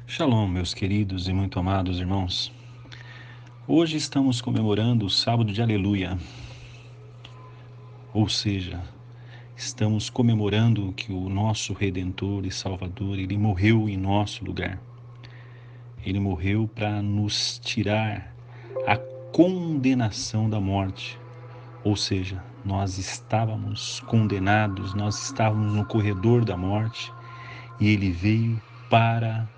Shalom, meus queridos e muito amados irmãos. Hoje estamos comemorando o sábado de Aleluia, ou seja, estamos comemorando que o nosso Redentor e Salvador, Ele morreu em nosso lugar. Ele morreu para nos tirar a condenação da morte, ou seja, nós estávamos condenados, nós estávamos no corredor da morte e Ele veio para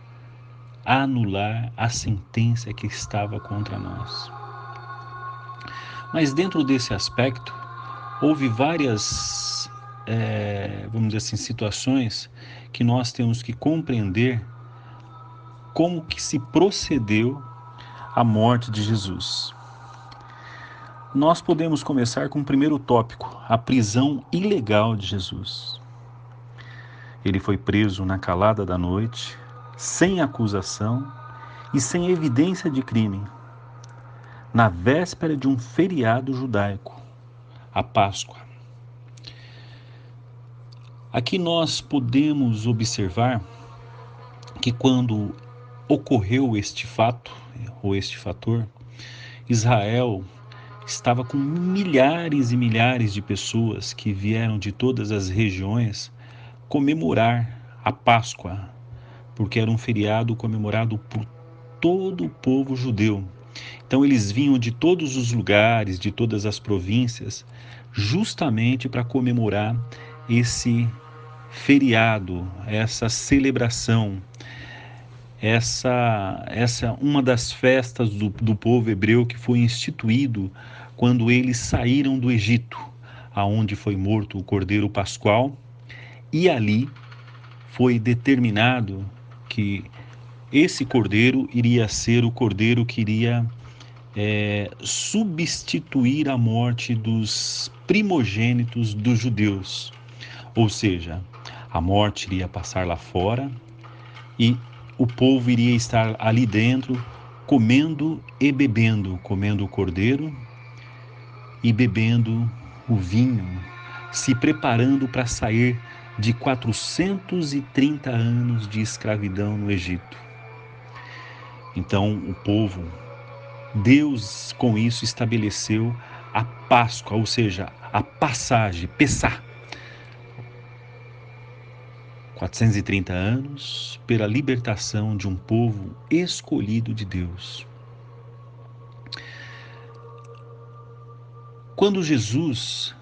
anular a sentença que estava contra nós. Mas dentro desse aspecto, houve várias, vamos dizer assim, situações que nós temos que compreender como que se procedeu a morte de Jesus. Nós podemos começar com o primeiro tópico, a prisão ilegal de Jesus. Ele foi preso na calada da noite, sem acusação e sem evidência de crime, na véspera de um feriado judaico, a Páscoa. Aqui nós podemos observar que quando ocorreu este fato, ou este fator, Israel estava com milhares e milhares de pessoas que vieram de todas as regiões comemorar a Páscoa, porque era um feriado comemorado por todo o povo judeu. Então eles vinham de todos os lugares, de todas as províncias, justamente para comemorar esse feriado, essa celebração, essa uma das festas do povo hebreu que foi instituído quando eles saíram do Egito, aonde foi morto o Cordeiro Pascual, e ali foi determinado que esse cordeiro iria ser o cordeiro que iria substituir a morte dos primogênitos dos judeus. Ou seja, a morte iria passar lá fora e o povo iria estar ali dentro comendo e bebendo, comendo o cordeiro e bebendo o vinho, se preparando para sair de 430 anos de escravidão no Egito. Então o povo, Deus com isso estabeleceu a Páscoa, ou seja, a passagem, Pessá. 430 anos pela libertação de um povo escolhido de Deus. Quando Jesus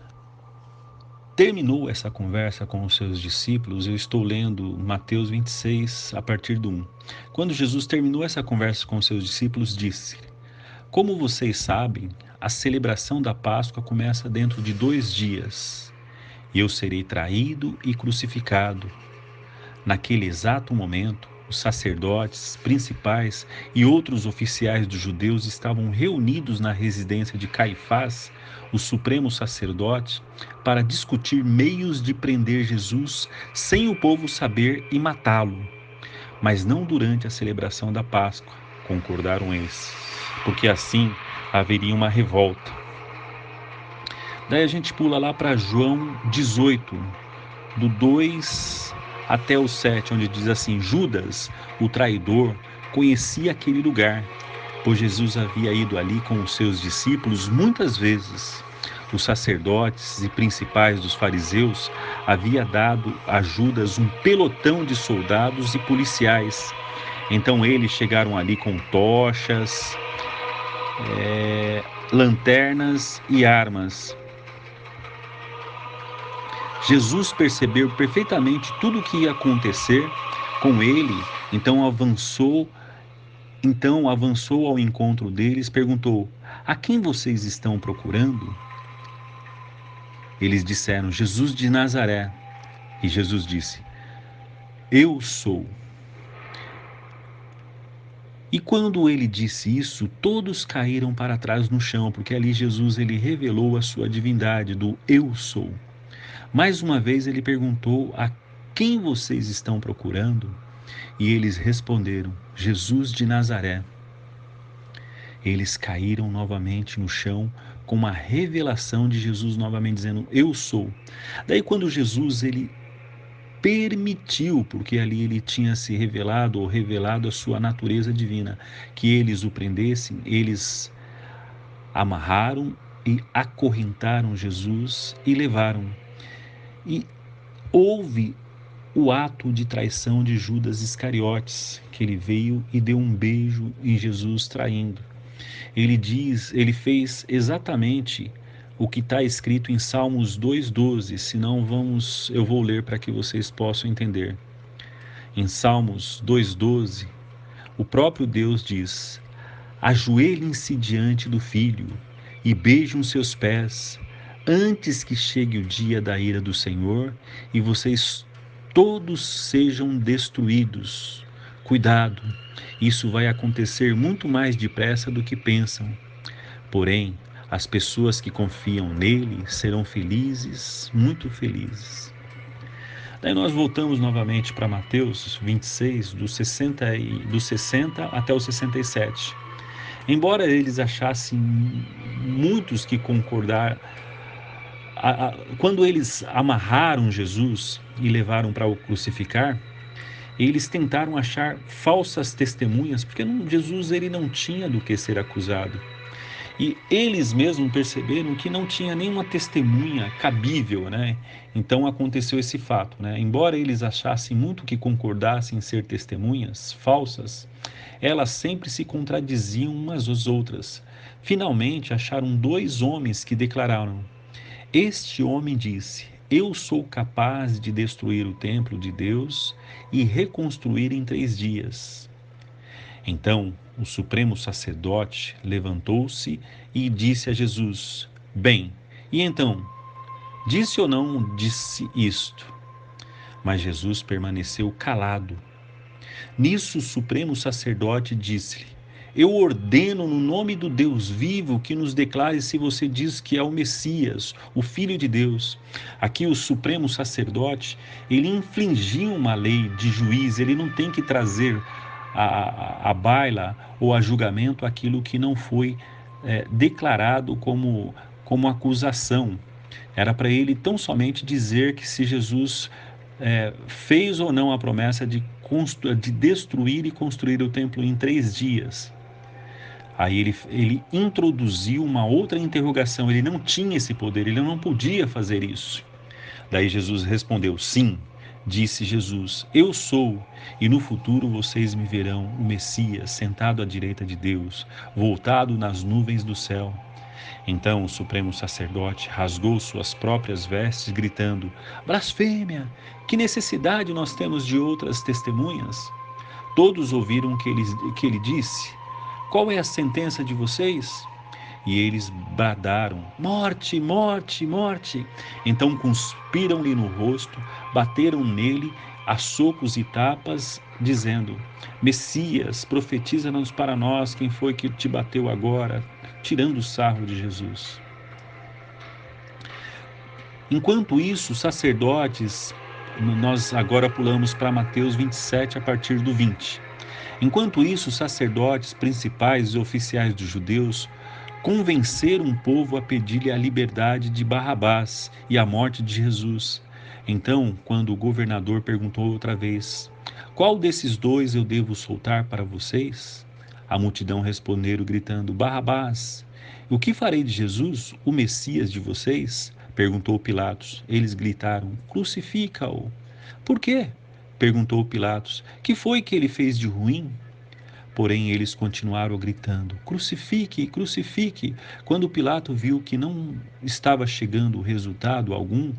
terminou essa conversa com os seus discípulos, eu estou lendo Mateus 26, a partir do 1. Quando Jesus terminou essa conversa com os seus discípulos, disse: Como vocês sabem, a celebração da Páscoa começa dentro de 2 dias, e eu serei traído e crucificado. Naquele exato momento, os sacerdotes, principais e outros oficiais dos judeus estavam reunidos na residência de Caifás, o supremo sacerdote, para discutir meios de prender Jesus sem o povo saber e matá-lo. Mas não durante a celebração da Páscoa, concordaram eles, porque assim haveria uma revolta. Daí a gente pula lá para João 18, do 2 até o 7, onde diz assim: Judas, o traidor, conhecia aquele lugar, pois Jesus havia ido ali com os seus discípulos muitas vezes. Os sacerdotes e principais dos fariseus haviam dado a Judas um pelotão de soldados e policiais. Então eles chegaram ali com tochas, lanternas e armas. Jesus percebeu perfeitamente tudo o que ia acontecer com ele, então avançou ao encontro deles, perguntou: A quem vocês estão procurando? Eles disseram: Jesus de Nazaré. E Jesus disse: Eu sou. E quando ele disse isso, todos caíram para trás no chão, porque ali Jesus ele revelou a sua divindade do Eu sou. Mais uma vez ele perguntou: A quem vocês estão procurando? E eles responderam: Jesus de Nazaré. Eles caíram novamente no chão com uma revelação de Jesus novamente dizendo: Eu sou. Daí quando Jesus ele permitiu, porque ali ele tinha se revelado ou revelado a sua natureza divina, que eles o prendessem. Eles amarraram e acorrentaram Jesus e levaram. E houve o ato de traição de Judas Iscariotes, que ele veio e deu um beijo em Jesus traindo. Ele fez exatamente o que está escrito em Salmos 2:12, senão eu vou ler para que vocês possam entender. Em Salmos 2:12, o próprio Deus diz: ajoelhem-se diante do Filho e beijam seus pés, antes que chegue o dia da ira do Senhor e vocês todos sejam destruídos. Cuidado, isso vai acontecer muito mais depressa do que pensam. Porém, as pessoas que confiam nele serão felizes, muito felizes. Daí nós voltamos novamente para Mateus 26, do 60 até o 67. Embora eles achassem muitos que concordar, quando eles amarraram Jesus e levaram para o crucificar, eles tentaram achar falsas testemunhas, porque Jesus ele não tinha do que ser acusado. E eles mesmos perceberam que não tinha nenhuma testemunha cabível, né? Então aconteceu esse fato, né? Embora eles achassem muito que concordassem em ser testemunhas falsas, elas sempre se contradiziam umas às outras. Finalmente acharam dois homens que declararam: este homem disse: eu sou capaz de destruir o templo de Deus e reconstruir em 3 dias. Então o supremo sacerdote levantou-se e disse a Jesus: bem, e então, disse ou não disse isto? Mas Jesus permaneceu calado. Nisso o supremo sacerdote disse-lhe: eu ordeno no nome do Deus vivo que nos declare se você diz que é o Messias, o Filho de Deus. Aqui o supremo sacerdote, ele infligiu uma lei de juiz, ele não tem que trazer a baila ou a julgamento aquilo que não foi declarado como acusação. Era para ele tão somente dizer que se Jesus fez ou não a promessa de destruir e construir o templo em 3 dias. Aí ele introduziu uma outra interrogação, ele não tinha esse poder, ele não podia fazer isso. Daí Jesus respondeu: sim, disse Jesus, eu sou, e no futuro vocês me verão o Messias sentado à direita de Deus, voltado nas nuvens do céu. Então o supremo sacerdote rasgou suas próprias vestes, gritando: blasfêmia! Que necessidade nós temos de outras testemunhas? Todos ouviram o que ele disse: qual é a sentença de vocês? E eles bradaram: morte, morte, morte. Então cuspiram-lhe no rosto, bateram nele a socos e tapas, dizendo: Messias, profetiza-nos para nós quem foi que te bateu agora, tirando o sarro de Jesus. Enquanto isso, os sacerdotes, nós agora pulamos para Mateus 27, a partir do 20. Enquanto isso, os sacerdotes principais e oficiais dos judeus convenceram o povo a pedir-lhe a liberdade de Barrabás e a morte de Jesus. Então, quando o governador perguntou outra vez: qual desses dois eu devo soltar para vocês? A multidão responderam gritando: Barrabás. O que farei de Jesus, o Messias de vocês? Perguntou Pilatos. Eles gritaram: crucifica-o. Por quê? Perguntou Pilatos. Que foi que ele fez de ruim? Porém eles continuaram gritando: crucifique, crucifique. Quando Pilato viu que não estava chegando resultado algum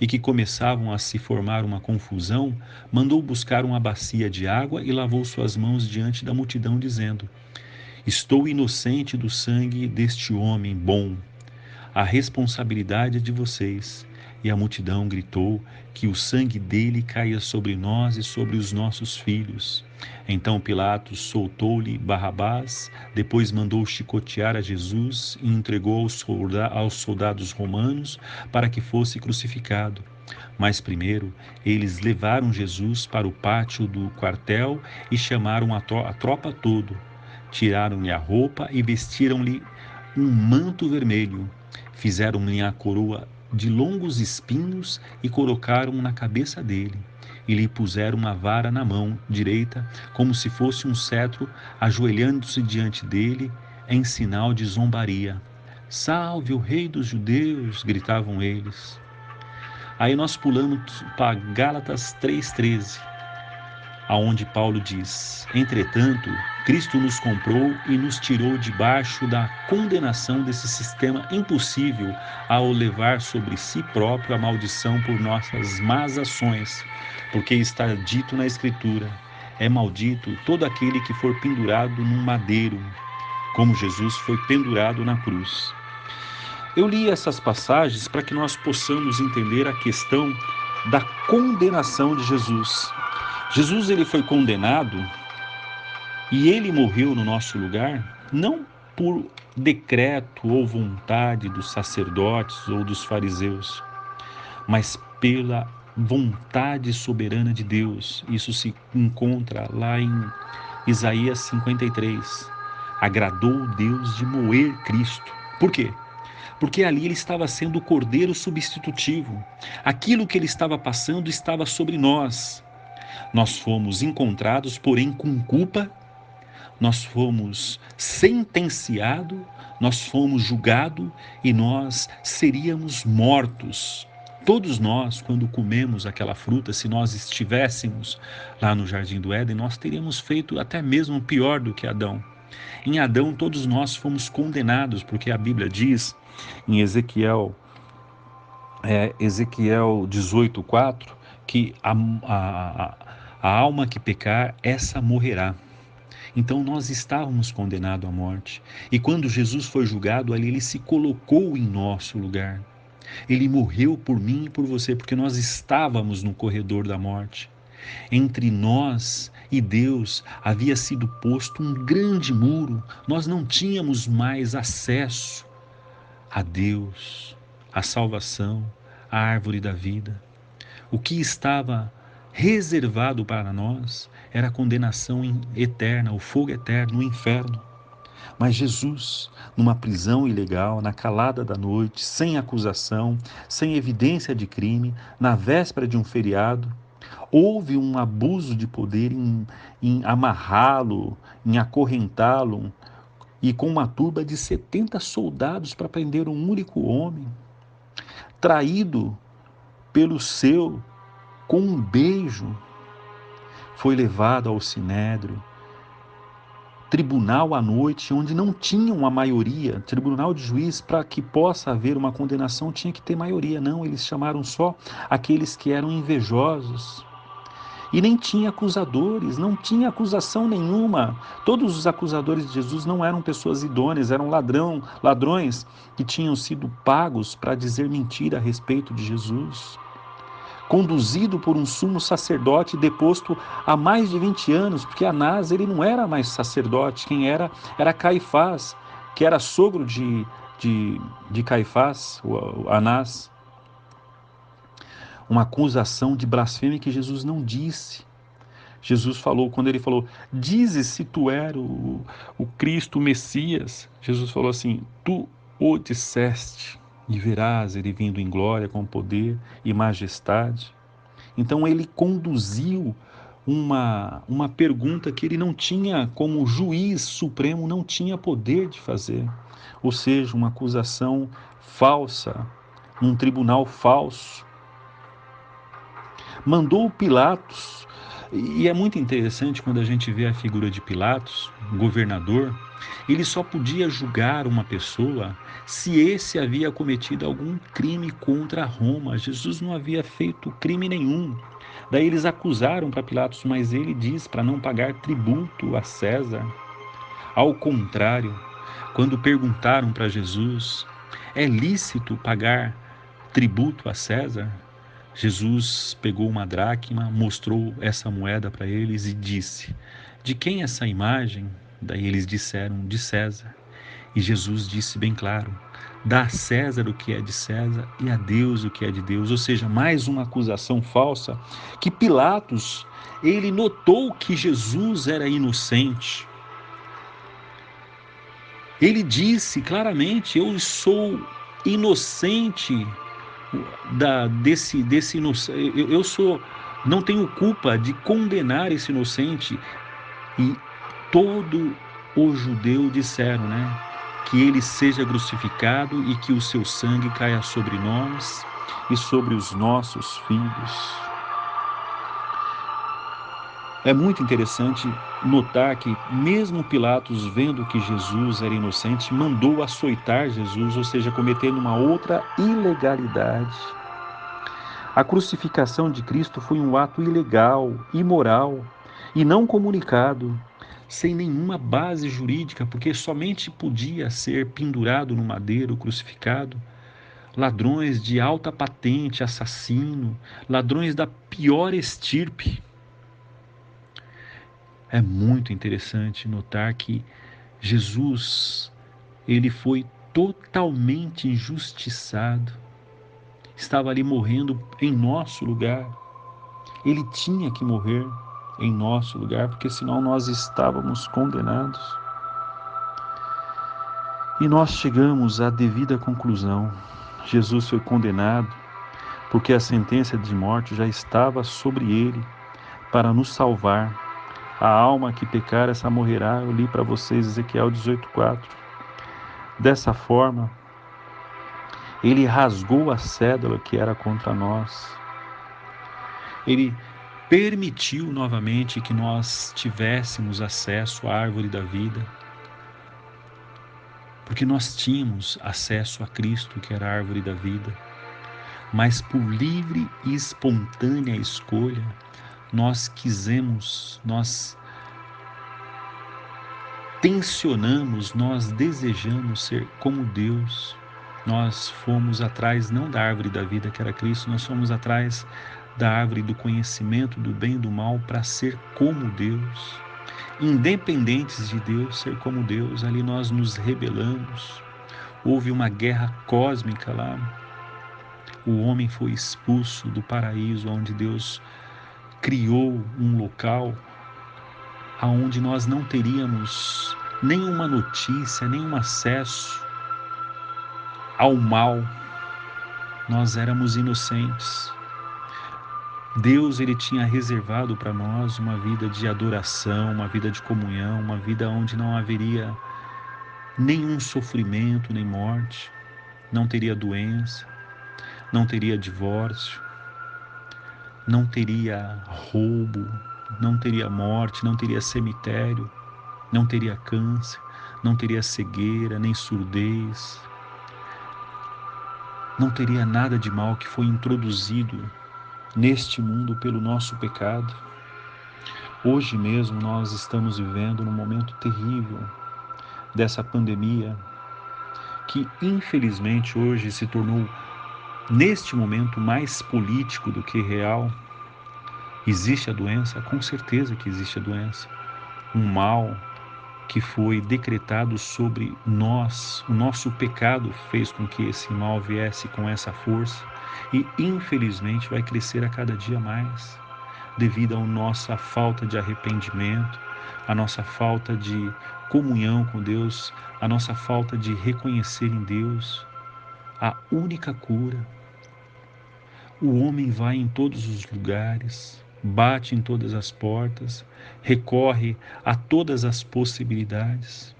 e que começavam a se formar uma confusão, mandou buscar uma bacia de água e lavou suas mãos diante da multidão, dizendo: estou inocente do sangue deste homem bom. A responsabilidade é de vocês. E a multidão gritou: que o sangue dele caia sobre nós e sobre os nossos filhos. Então Pilatos soltou-lhe Barrabás, depois mandou chicotear a Jesus e entregou aos soldados romanos para que fosse crucificado. Mas primeiro eles levaram Jesus para o pátio do quartel e chamaram a tropa toda. Tiraram-lhe a roupa e vestiram-lhe um manto vermelho. Fizeram-lhe a coroa de longos espinhos e colocaram na cabeça dele. e lhe puseram uma vara na mão direita, como se fosse um cetro, ajoelhando-se diante dele em sinal de zombaria. Salve o rei dos judeus, gritavam eles. Aí nós pulamos para Gálatas 3,13, aonde Paulo diz: entretanto, Cristo nos comprou e nos tirou debaixo da condenação desse sistema impossível ao levar sobre si próprio a maldição por nossas más ações, porque está dito na Escritura: é maldito todo aquele que for pendurado num madeiro, como Jesus foi pendurado na cruz. Eu li essas passagens para que nós possamos entender a questão da condenação de Jesus. Jesus, ele foi condenado e ele morreu no nosso lugar, não por decreto ou vontade dos sacerdotes ou dos fariseus, mas pela vontade soberana de Deus. Isso se encontra lá em Isaías 53. Agradou Deus de moer Cristo. Por quê? Porque ali ele estava sendo o cordeiro substitutivo. Aquilo que ele estava passando estava sobre nós. Nós fomos encontrados, porém com culpa, nós fomos sentenciados, nós fomos julgados e nós seríamos mortos. Todos nós, quando comemos aquela fruta, se nós estivéssemos lá no Jardim do Éden, nós teríamos feito até mesmo pior do que Adão. Em Adão, todos nós fomos condenados, porque a Bíblia diz em Ezequiel 18:4, que a alma que pecar, essa morrerá. Então nós estávamos condenados à morte. E quando Jesus foi julgado, ali ele se colocou em nosso lugar. Ele morreu por mim e por você, porque nós estávamos no corredor da morte. Entre nós e Deus havia sido posto um grande muro. Nós não tínhamos mais acesso a Deus, a salvação, a árvore da vida. O que estava reservado para nós era a condenação eterna, o fogo eterno, o inferno. Mas Jesus, numa prisão ilegal, na calada da noite, sem acusação, sem evidência de crime, na véspera de um feriado, houve um abuso de poder em amarrá-lo, em acorrentá-lo, e com uma turba de 70 soldados para prender um único homem, traído pelo seu com um beijo, foi levado ao sinédrio, tribunal à noite, onde não tinham a maioria, tribunal de juiz, para que possa haver uma condenação tinha que ter maioria, não, eles chamaram só aqueles que eram invejosos. E nem tinha acusadores, não tinha acusação nenhuma. Todos os acusadores de Jesus não eram pessoas idôneas, eram ladrões que tinham sido pagos para dizer mentira a respeito de Jesus. Conduzido por um sumo sacerdote deposto há mais de 20 anos, porque Anás ele não era mais sacerdote, quem era Caifás, que era sogro de Caifás, o Anás. Uma acusação de blasfêmia que Jesus não disse. Jesus falou, quando ele falou, dizes se tu és o Cristo, o Messias, Jesus falou assim, tu o disseste, e verás ele vindo em glória com poder e majestade. Então ele conduziu uma pergunta que ele não tinha, como juiz supremo, não tinha poder de fazer, ou seja, uma acusação falsa, num tribunal falso. Mandou Pilatos, e é muito interessante quando a gente vê a figura de Pilatos, governador, ele só podia julgar uma pessoa se esse havia cometido algum crime contra Roma. Jesus não havia feito crime nenhum. Daí eles acusaram para Pilatos, mas ele diz para não pagar tributo a César. Ao contrário, quando perguntaram para Jesus, é lícito pagar tributo a César? Jesus pegou uma dracma, mostrou essa moeda para eles e disse, de quem é essa imagem? Daí eles disseram, de César. E Jesus disse bem claro, dá a César o que é de César e a Deus o que é de Deus. Ou seja, mais uma acusação falsa que Pilatos, ele notou que Jesus era inocente. Ele disse claramente, eu sou inocente, eu sou não tenho culpa de condenar esse inocente. E todo o judeu disseram, né? Que ele seja crucificado e que o seu sangue caia sobre nós e sobre os nossos filhos. É muito interessante notar que mesmo Pilatos, vendo que Jesus era inocente, mandou açoitar Jesus, ou seja, cometendo uma outra ilegalidade. A crucificação de Cristo foi um ato ilegal, imoral e não comunicado, sem nenhuma base jurídica, porque somente podia ser pendurado no madeiro, crucificado, ladrões de alta patente, assassino, ladrões da pior estirpe. É muito interessante notar que Jesus, ele foi totalmente injustiçado, estava ali morrendo em nosso lugar. Ele tinha que morrer em nosso lugar, porque senão nós estávamos condenados. E nós chegamos à devida conclusão. Jesus foi condenado porque a sentença de morte já estava sobre ele para nos salvar. A alma que pecar, essa morrerá. Eu li para vocês Ezequiel 18:4. Dessa forma, ele rasgou a cédula que era contra nós. Ele permitiu novamente que nós tivéssemos acesso à árvore da vida, porque nós tínhamos acesso a Cristo, que era a árvore da vida, mas por livre e espontânea escolha, nós tensionamos, nós desejamos ser como Deus. Nós fomos atrás não da árvore da vida, que era Cristo, nós fomos atrás da árvore do conhecimento do bem e do mal para ser como Deus. Independentes de Deus, ser como Deus, ali nós nos rebelamos. Houve uma guerra cósmica lá. O homem foi expulso do paraíso, onde Deus criou um local aonde nós não teríamos nenhuma notícia, nenhum acesso ao mal. Nós éramos inocentes. Deus, ele tinha reservado para nós uma vida de adoração, uma vida de comunhão, uma vida onde não haveria nenhum sofrimento, nem morte, não teria doença, não teria divórcio, não teria roubo, não teria morte, não teria cemitério, não teria câncer, não teria cegueira, nem surdez, não teria nada de mal que foi introduzido neste mundo pelo nosso pecado. Hoje mesmo nós estamos vivendo num momento terrível dessa pandemia, que infelizmente hoje se tornou, neste momento, mais político do que real. Existe a doença? Com certeza que existe a doença. Um mal que foi decretado sobre nós, o nosso pecado fez com que esse mal viesse com essa força e infelizmente vai crescer a cada dia mais, devido à nossa falta de arrependimento, a nossa falta de comunhão com Deus, a nossa falta de reconhecer em Deus a única cura. O homem vai em todos os lugares, bate em todas as portas, recorre a todas as possibilidades,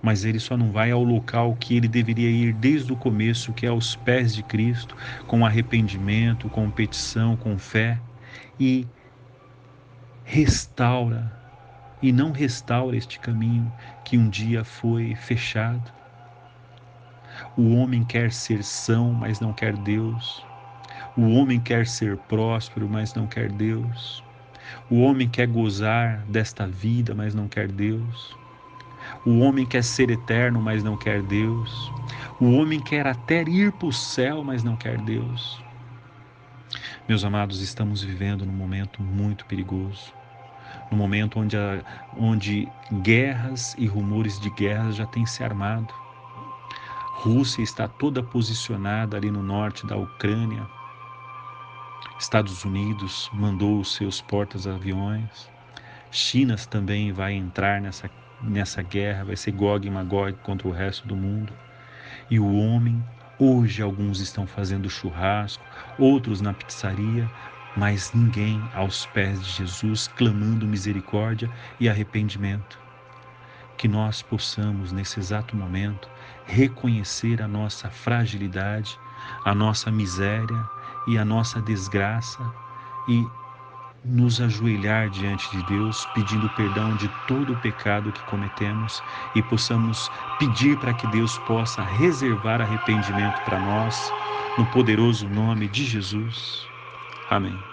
mas ele só não vai ao local que ele deveria ir desde o começo, que é aos pés de Cristo, com arrependimento, com petição, com fé, e não restaura este caminho que um dia foi fechado. O homem quer ser são, mas não quer Deus. O homem quer ser próspero, mas não quer Deus. O homem quer gozar desta vida, mas não quer Deus. O homem quer ser eterno, mas não quer Deus. O homem quer até ir para o céu, mas não quer Deus. Meus amados, estamos vivendo num momento muito perigoso. Num momento onde guerras e rumores de guerras já têm se armado. Rússia está toda posicionada ali no norte da Ucrânia. Estados Unidos mandou os seus porta-aviões. China também vai entrar nessa guerra, vai ser Gog e Magog contra o resto do mundo. E o homem, hoje alguns estão fazendo churrasco, outros na pizzaria, mas ninguém aos pés de Jesus clamando misericórdia e arrependimento. Que nós possamos, nesse exato momento, reconhecer a nossa fragilidade, a nossa miséria e a nossa desgraça e nos ajoelhar diante de Deus, pedindo perdão de todo o pecado que cometemos e possamos pedir para que Deus possa reservar arrependimento para nós, no poderoso nome de Jesus. Amém.